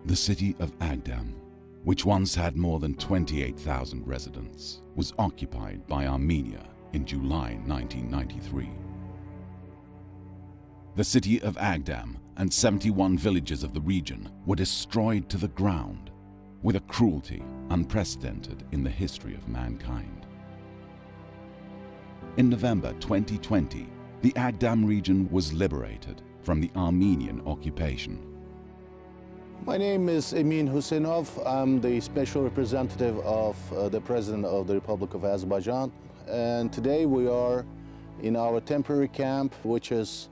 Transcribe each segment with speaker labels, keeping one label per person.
Speaker 1: The city of Aghdam, which once had more than 28,000 residents, was occupied by Armenia in July 1993. The city of Aghdam and 71 villages of the region were destroyed to the ground with a cruelty unprecedented in the history of mankind. In November 2020, the Aghdam region was liberated from the Armenian occupation.
Speaker 2: My name is Emin Husseinov. I'm the special representative of the President of the Republic of Azerbaijan. And today we are in our temporary camp, which is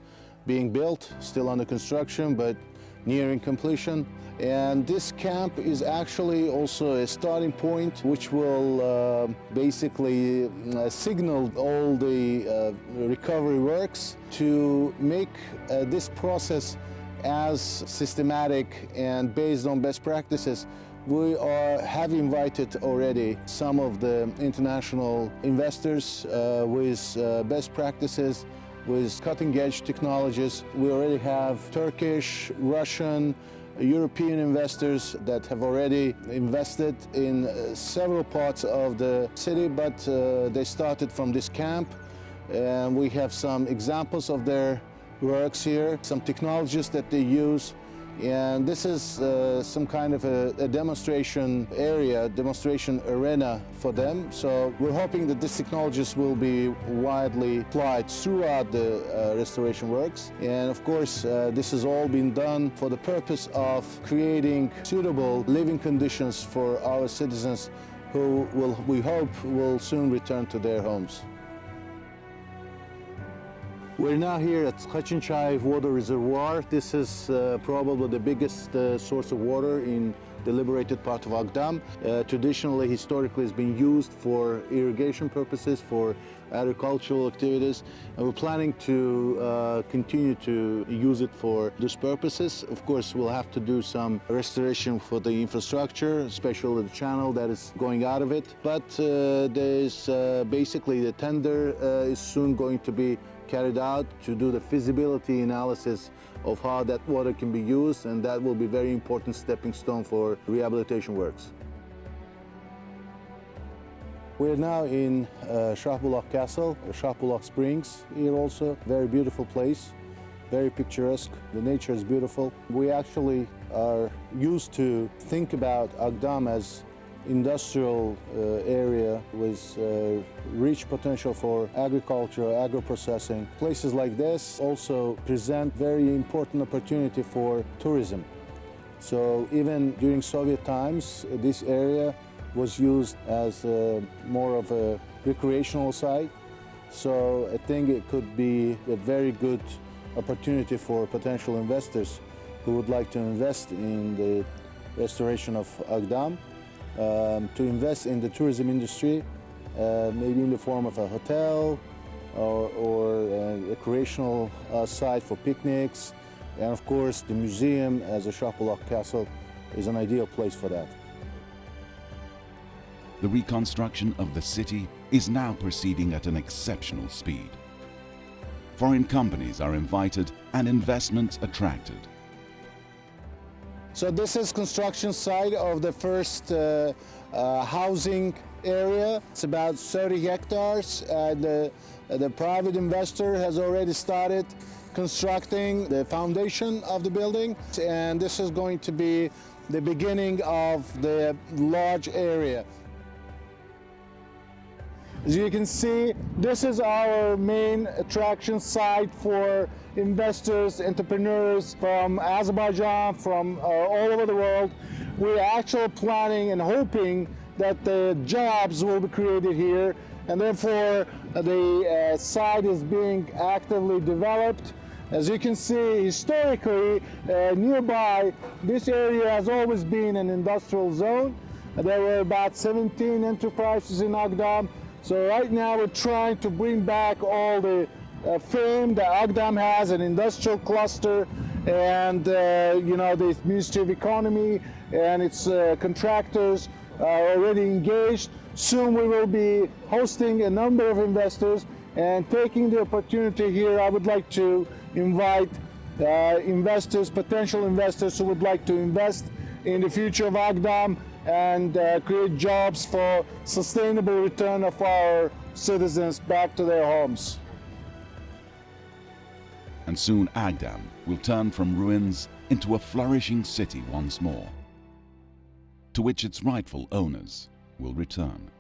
Speaker 2: being built, still under construction, but nearing completion. And this camp is actually also a starting point which will basically signal all the recovery works to make this process as systematic and based on best practices. We have invited already some of the international investors with best practices, with cutting-edge technologies. We already have Turkish, Russian, European investors that have already invested in several parts of the city, but they started from this camp. And we have some examples of their works here, some technologies that they use. And this is some kind of a demonstration area, demonstration arena for them. So we're hoping that these technologies will be widely applied throughout the restoration works. And of course, this has all been done for the purpose of creating suitable living conditions for our citizens who we hope will soon return to their homes. We're now here at Khachinchai water reservoir. This is probably the biggest source of water in the liberated part of Aghdam. Traditionally, historically, it's been used for irrigation purposes, for agricultural activities, and we're planning to continue to use it for these purposes. Of course, we'll have to do some restoration for the infrastructure, especially the channel that is going out of it. But there's basically the tender is soon going to be carried out to do the feasibility analysis of how that water can be used, and that will be a very important stepping stone for rehabilitation works. We're now in Shrapula Castle, Shrapula Springs here also. Very beautiful place, very picturesque. The nature is beautiful. We actually are used to think about Aghdam as industrial area with rich potential for agriculture, agro-processing. Places like this also present very important opportunity for tourism. So even during Soviet times, this area was used as more of a recreational site. So I think it could be a very good opportunity for potential investors who would like to invest in the restoration of Aghdam. To invest in the tourism industry, maybe in the form of a hotel or a recreational site for picnics. And of course, the museum as a Shrapula Castle is an ideal place for that.
Speaker 1: The reconstruction of the city is now proceeding at an exceptional speed. Foreign companies are invited and investments attracted.
Speaker 2: So this is construction site of the first housing area. It's about 30 hectares. The private investor has already started constructing the foundation of the building, and this is going to be the beginning of the large area. As you can see, this is our main attraction site for investors, entrepreneurs from Azerbaijan, from all over the world. We're actually planning and hoping that the jobs will be created here, and therefore the site is being actively developed. As you can see, historically, nearby, this area has always been an industrial zone. There were about 17 enterprises in Aghdam. So right now we're trying to bring back all the fame that Aghdam has, an industrial cluster, and you know, the Ministry of Economy and its contractors are already engaged. Soon we will be hosting a number of investors, and taking the opportunity here, I would like to invite investors, potential investors who would like to invest
Speaker 3: in the future of Aghdam and create jobs for sustainable return of our citizens back to their homes.
Speaker 1: And soon Aghdam will turn from ruins into a flourishing city once more, to which its rightful owners will return.